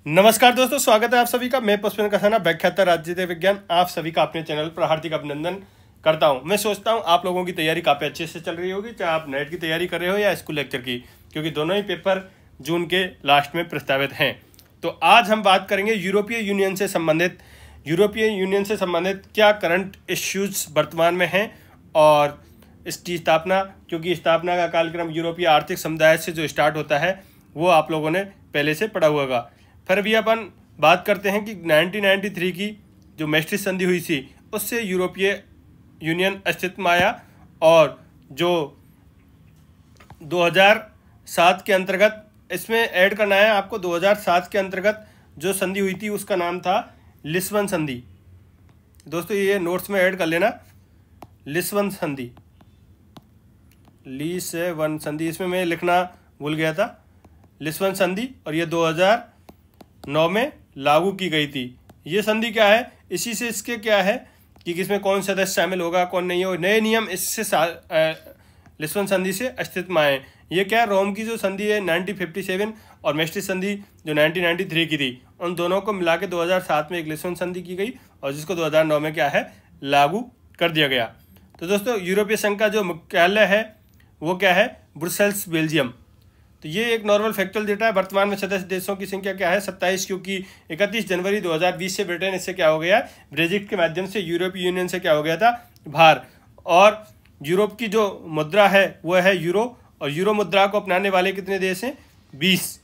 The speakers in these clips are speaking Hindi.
नमस्कार दोस्तों, स्वागत है आप सभी का। मैं पुष्पेंद्र कसाना, व्याख्याता राजनीति विज्ञान, आप सभी का अपने चैनल पर हार्दिक अभिनंदन करता हूं। मैं सोचता हूं आप लोगों की तैयारी काफ़ी अच्छे से चल रही होगी, चाहे आप नेट की तैयारी कर रहे हो या स्कूल लेक्चर की, क्योंकि दोनों ही पेपर जून के लास्ट में प्रस्तावित हैं। तो आज हम बात करेंगे यूरोपीय यूनियन से संबंधित क्या करंट इश्यूज वर्तमान में हैं और इसकी स्थापना, क्योंकि स्थापना का कार्यक्रम यूरोपीय आर्थिक समुदाय से जो स्टार्ट होता है वो आप लोगों ने पहले से पढ़ा हुआ होगा। फिर भी अपन बात करते हैं कि 1993 की जो मैस्ट्रिक्ट संधि हुई थी उससे यूरोपीय यूनियन अस्तित्व में आया, और जो 2007 के अंतर्गत इसमें ऐड करना है आपको। 2007 के अंतर्गत जो संधि हुई थी उसका नाम था लिस्बन संधि। दोस्तों ये नोट्स में ऐड कर लेना, लिस्बन संधि, लिस्बन संधि, इसमें मैं लिखना भूल गया था, लिस्बन संधि। और ये 2009 में लागू की गई थी। ये संधि क्या है, इसी से इसके क्या है कि किसमें कौन सदस्य शामिल होगा कौन नहीं हो, नए नियम इससे लिस्बन संधि से अस्तित्व में आए। ये क्या है, रोम की जो संधि है 1957 और मैस्ट्रिक्ट संधि जो 1993 की थी, उन दोनों को मिला के 2007 में एक लिस्बन संधि की गई और जिसको 2009 में क्या है, लागू कर दिया गया। तो दोस्तों यूरोपीय संघ का जो मुख्यालय है वो क्या है, ब्रुसेल्स, बेल्जियम। तो ये एक नॉर्मल फैक्चुअल डेटा है। वर्तमान में सदस्य देशों की संख्या क्या है, 27, क्योंकि 31 जनवरी 2020 से ब्रिटेन इससे क्या हो गया, ब्रेजिट के माध्यम से यूरोपीय यूनियन से क्या हो गया था, बाहर। और यूरोप की जो मुद्रा है वो है यूरो, और यूरो मुद्रा को अपनाने वाले कितने देश हैं, 20।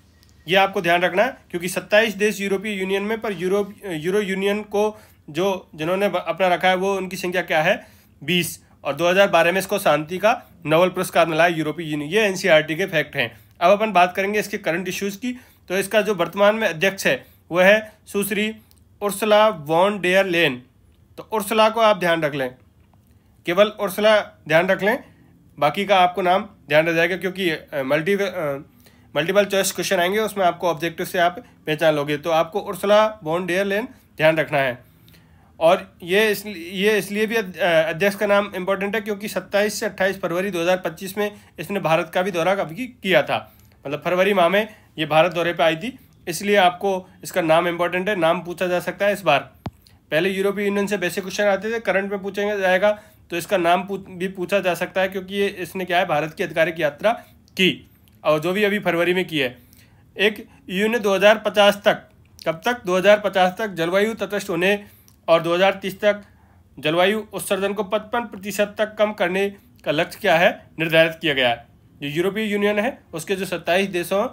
ये आपको ध्यान रखना है, क्योंकि 27 देश यूरोपीय यूनियन में, पर यूरो यूनियन को जो जिन्होंने अपना रखा है वो उनकी संख्या क्या है, 20। और 2012 में इसको शांति का नोबेल पुरस्कार मिला है यूरोपीय यूनियन। ये एनसीईआरटी के फैक्ट हैं। अब अपन बात करेंगे इसके करंट इश्यूज की। तो इसका जो वर्तमान में अध्यक्ष है वो है सुश्री उर्सुला वॉन डेयर लेन। तो उर्सुला को आप ध्यान रख लें, केवल उर्सुला ध्यान रख लें, बाकी का आपको नाम ध्यान रह जाएगा, क्योंकि मल्टीपल चॉइस क्वेश्चन आएंगे उसमें आपको ऑब्जेक्टिव से आप पहचान लोगे। तो आपको उर्सुला वॉन डेयर लेन ध्यान रखना है। और ये इसलिए भी अध्यक्ष का नाम इम्पोर्टेंट है क्योंकि 27 से 28 फरवरी 2025 में इसने भारत का भी दौरा कभी किया था, मतलब फरवरी माह में ये भारत दौरे पे आई थी, इसलिए आपको इसका नाम इम्पोर्टेंट है। नाम पूछा जा सकता है इस बार। पहले यूरोपीय यूनियन से बेसिक क्वेश्चन आते थे, करंट में पूछा जाएगा तो इसका नाम भी पूछा जा सकता है, क्योंकि इसने क्या है, भारत की आधिकारिक यात्रा की, और जो भी अभी फरवरी में की है। एक यूनियन ने 2050 तक, कब तक, 2050 तक जलवायु तटस्थ होने और 2030 तक जलवायु उत्सर्जन को 55% तक कम करने का लक्ष्य क्या है, निर्धारित किया गया है। जो यूरोपीय यूनियन है उसके जो 27 देशों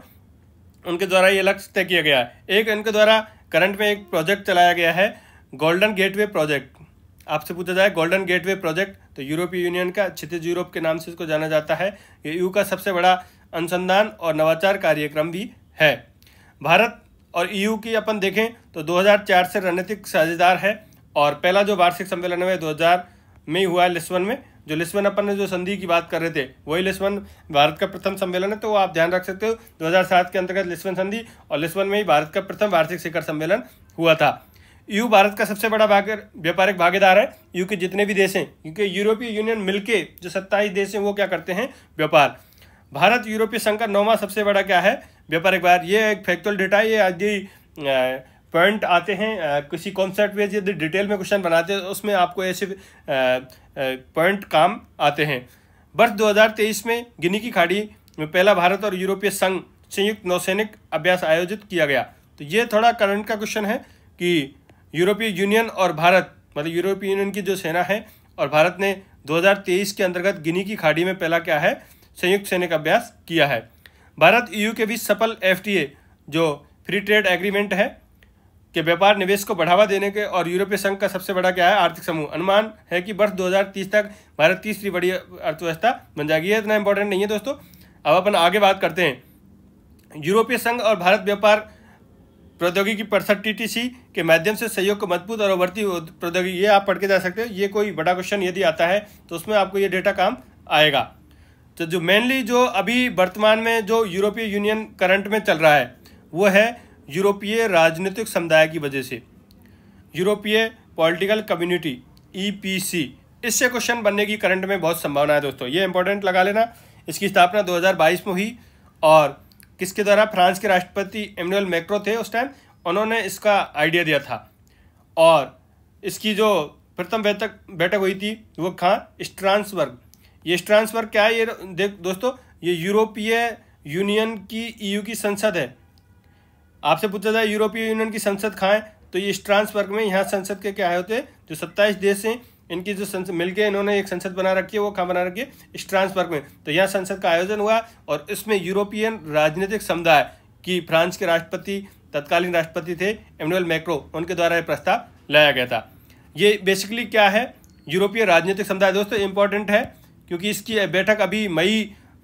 उनके द्वारा ये लक्ष्य तय किया गया है। एक इनके द्वारा करंट में एक प्रोजेक्ट चलाया गया है, गोल्डन गेटवे प्रोजेक्ट। आपसे पूछा जाए गोल्डन गेटवे प्रोजेक्ट, तो यूरोपीय यूनियन का क्षितिज यूरोप के नाम से इसको जाना जाता है। ये ईयू का सबसे बड़ा अनुसंधान और नवाचार कार्यक्रम भी है। भारत और ईयू की अपन देखें तो 2004 से रणनीतिक साझेदार है, और पहला जो वार्षिक सम्मेलन है 2000 में ही हुआ है, लिस्बन में। जो लिस्बन अपन ने जो संधि की बात कर रहे थे वही लिस्बन भारत का प्रथम सम्मेलन है, तो वो आप ध्यान रख सकते हो। 2007 के अंतर्गत लिस्बन संधि, और लिस्बन में ही भारत का प्रथम वार्षिक शिखर सम्मेलन हुआ था। ईयू भारत का सबसे बड़ा व्यापारिक भागीदार है। ईयू के जितने भी देश हैं, क्योंकि यूरोपीय यूनियन मिलके जो 27 देश हैं वो क्या करते हैं, व्यापार। भारत यूरोपीय संघ का 9वां सबसे बड़ा क्या है, व्यापारिक बाजार। ये एक फैक्चुअल डेटा है, ये आदि पॉइंट आते हैं किसी कॉन्सेप्ट में, यदि डिटेल में क्वेश्चन बनाते हैं उसमें आपको ऐसे पॉइंट काम आते हैं। वर्ष 2023 में गिनी की खाड़ी में पहला भारत और यूरोपीय संघ संयुक्त नौसैनिक अभ्यास आयोजित किया गया। तो ये थोड़ा करंट का क्वेश्चन है कि यूरोपीय यूनियन और भारत, मतलब यूरोपीय यूनियन की जो सेना है और भारत ने 2023 के अंतर्गत गिनी की खाड़ी में पहला क्या है, संयुक्त सैनिक अभ्यास किया है। भारत ईयू के बीच सफल FTA जो फ्री ट्रेड एग्रीमेंट है कि व्यापार निवेश को बढ़ावा देने के, और यूरोपीय संघ का सबसे बड़ा क्या है, आर्थिक समूह। अनुमान है कि वर्ष 2030 तक भारत तीसरी बड़ी अर्थव्यवस्था बन जाएगी। ये इतना इंपॉर्टेंट नहीं है दोस्तों। अब अपन आगे बात करते हैं। यूरोपीय संघ और भारत व्यापार प्रौद्योगिकी परिषद TTC के माध्यम से सहयोग को मजबूत और उभरती प्रौद्योगिकी, ये आप पढ़ के जा सकते हो। ये कोई बड़ा क्वेश्चन यदि आता है तो उसमें आपको ये डेटा काम आएगा। तो जो मेनली जो अभी वर्तमान में जो यूरोपीय यूनियन करंट में चल रहा है वो है यूरोपीय राजनीतिक समुदाय की वजह से, यूरोपीय पॉलिटिकल कम्युनिटी EPC, इससे क्वेश्चन बनने की करंट में बहुत संभावना है दोस्तों। ये इंपॉर्टेंट लगा लेना। इसकी स्थापना 2022 में हुई, और किसके द्वारा, फ्रांस के राष्ट्रपति इमैनुअल मैक्रों थे उस टाइम, उन्होंने इसका आइडिया दिया था। और इसकी जो प्रथम बैठक हुई थी वो कहाँ, स्ट्रासबर्ग। ये स्ट्रासबर्ग क्या है, ये देख दोस्तों, ये यूरोपीय यूनियन की EU की संसद है। आपसे पूछा जाए यूरोपीय यूनियन की संसद कहाँ है, तो ये स्ट्रासबर्ग में। यहाँ संसद के क्या होते हैं, जो 27 देश हैं इनकी जो संसद मिलके इन्होंने एक संसद बना रखी है, वो कहाँ बना रखी है, स्ट्रासबर्ग में। तो यहाँ संसद का आयोजन हुआ और इसमें यूरोपियन राजनीतिक समुदाय की फ्रांस के राष्ट्रपति, तत्कालीन राष्ट्रपति थे इमैनुअल मैक्रों, उनके द्वारा ये प्रस्ताव लाया गया था। ये बेसिकली क्या है, यूरोपीय राजनीतिक समुदाय दोस्तों इंपॉर्टेंट है क्योंकि इसकी बैठक अभी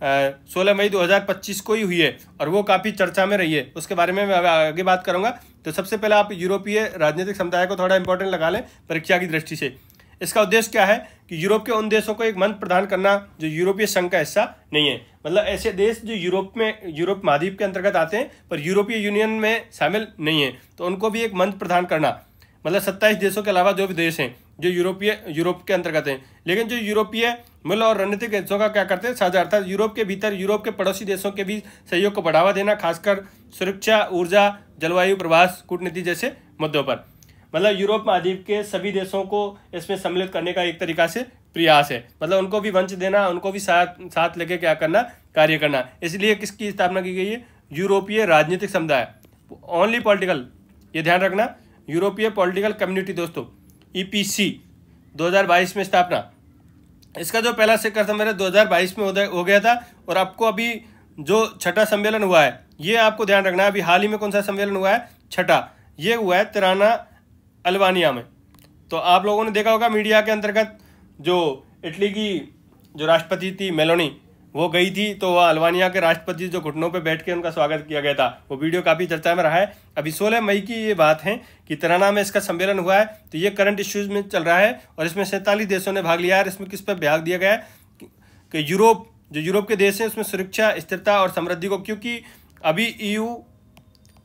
16 मई 2025 को ही हुई है और वो काफ़ी चर्चा में रही है। उसके बारे में मैं आगे बात करूंगा। तो सबसे पहले आप यूरोपीय राजनीतिक समुदाय को थोड़ा इंपॉर्टेंट लगा लें परीक्षा की दृष्टि से। इसका उद्देश्य क्या है कि यूरोप के उन देशों को एक मंच प्रदान करना जो यूरोपीय संघ का हिस्सा नहीं है, मतलब ऐसे देश जो यूरोप महाद्वीप के अंतर्गत आते हैं पर यूरोपीय यूनियन में शामिल नहीं है, तो उनको भी एक मंच प्रदान करना। मतलब 27 देशों के अलावा जो भी देश हैं जो यूरोप के अंतर्गत हैं, लेकिन जो यूरोपीय मूल्य और रणनीतिक हिस्सों का क्या करते हैं, साझा, अर्थात यूरोप के भीतर यूरोप के पड़ोसी देशों के बीच सहयोग को बढ़ावा देना, खासकर सुरक्षा, ऊर्जा, जलवायु, प्रवास, कूटनीति जैसे मुद्दों पर। मतलब यूरोप महाद्वीप के सभी देशों को इसमें सम्मिलित करने का एक तरीका से प्रयास है, मतलब उनको भी मंच देना, उनको भी साथ लेके क्या करना, कार्य करना। इसलिए किसकी स्थापना की गई है, यूरोपीय राजनीतिक समुदाय, ओनली पॉलिटिकल, ये ध्यान रखना, यूरोपीय पॉलिटिकल कम्युनिटी दोस्तों, EPC 2022 में स्थापना। इसका जो पहला शिखर सम्मेलन 2022 में हो गया था और आपको अभी जो छठा सम्मेलन हुआ है, ये आपको ध्यान रखना है। अभी हाल ही में कौन सा सम्मेलन हुआ है, छठा, ये हुआ है तिराना अल्बानिया में। तो आप लोगों ने देखा होगा मीडिया के अंतर्गत जो इटली की जो राष्ट्रपति थी मेलोनी, वो गई थी, तो वह अल्बानिया के राष्ट्रपति जो घुटनों पे बैठ के उनका स्वागत किया गया था, वो वीडियो काफ़ी चर्चा में रहा है। अभी 16 मई की ये बात है कि तिराना में इसका सम्मेलन हुआ है। तो ये करंट इश्यूज में चल रहा है और इसमें 47 देशों ने भाग लिया है। इसमें किस पर भाग दिया गया है कि यूरोप के देश हैं उसमें सुरक्षा, स्थिरता और समृद्धि को, क्योंकि अभी EU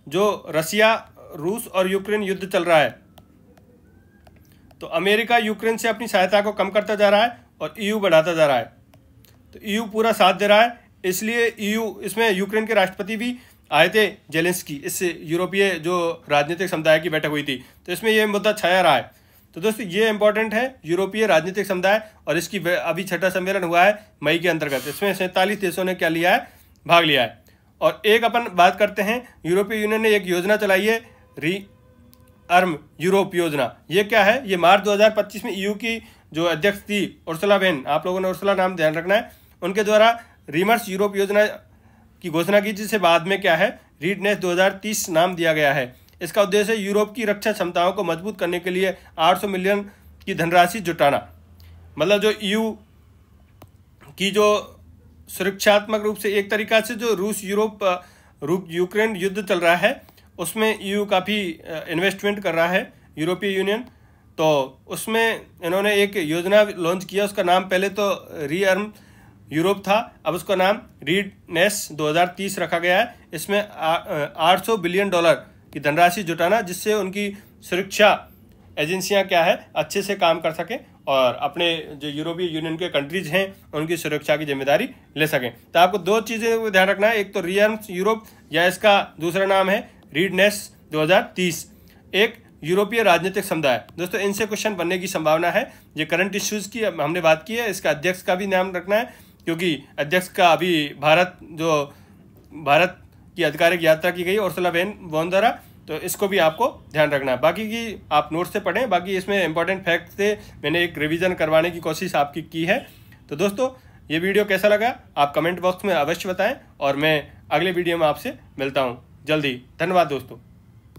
जो रसिया, रूस और यूक्रेन युद्ध चल रहा है, तो अमेरिका यूक्रेन से अपनी सहायता को कम करता जा रहा है और EU बढ़ाता जा रहा है। तो EU पूरा साथ दे रहा है, इसलिए EU, इसमें यूक्रेन के राष्ट्रपति भी आए थे, जेलेंस्की, इससे यूरोपीय जो राजनीतिक समुदाय की बैठक हुई थी, तो इसमें ये मुद्दा छाया रहा है। तो दोस्तों ये इंपॉर्टेंट है, यूरोपीय राजनीतिक समुदाय, और इसकी अभी छठा सम्मेलन हुआ है मई के अंतर्गत। इसमें 47 देशों ने क्या लिया है, भाग लिया है। और एक अपन बात करते हैं, यूरोपीय यूनियन ने एक योजना चलाई है, रीआर्म यूरोप योजना। ये क्या है, ये मार्च 2025 में EU की जो अध्यक्ष थी उर्सुला वेन, आप लोगों ने उर्सुला नाम ध्यान रखना है, उनके द्वारा रीमर्स यूरोप योजना की घोषणा की, जिसे बाद में क्या है, रीडनेस 2030 नाम दिया गया है। इसका उद्देश्य यूरोप की रक्षा क्षमताओं को मजबूत करने के लिए 800 मिलियन की धनराशि जुटाना। मतलब जो EU की जो सुरक्षात्मक रूप से एक तरीका से जो यूक्रेन युद्ध चल रहा है उसमें EU काफ़ी इन्वेस्टमेंट कर रहा है, यूरोपीय यूनियन, तो उसमें इन्होंने एक योजना लॉन्च किया। उसका नाम पहले तो रीआर्म यूरोप था, अब उसका नाम रीडनेस 2030 रखा गया है। इसमें $800 बिलियन की धनराशि जुटाना, जिससे उनकी सुरक्षा एजेंसियां क्या है, अच्छे से काम कर सकें और अपने जो यूरोपीय यूनियन के कंट्रीज हैं उनकी सुरक्षा की जिम्मेदारी ले सकें। तो आपको दो चीज़ें ध्यान रखना है, एक तो रीआर्म यूरोप या इसका दूसरा नाम है रीडनेस 2030, एक यूरोपीय राजनीतिक समुदाय। दोस्तों इनसे क्वेश्चन बनने की संभावना है। ये करंट इश्यूज़ की हमने बात की है, इसका अध्यक्ष का भी नाम रखना है, क्योंकि अध्यक्ष का अभी भारत की आधिकारिक यात्रा की गई उर्सुला वॉन द्वारा, तो इसको भी आपको ध्यान रखना है। बाकी की आप नोट से पढ़ें, बाकी इसमें इंपॉर्टेंट फैक्ट थे, मैंने एक रिवीजन करवाने की कोशिश आपकी की है। तो दोस्तों ये वीडियो कैसा लगा आप कमेंट बॉक्स में अवश्य बताएं और मैं अगले वीडियो में आपसे मिलता हूं जल्दी। धन्यवाद दोस्तों।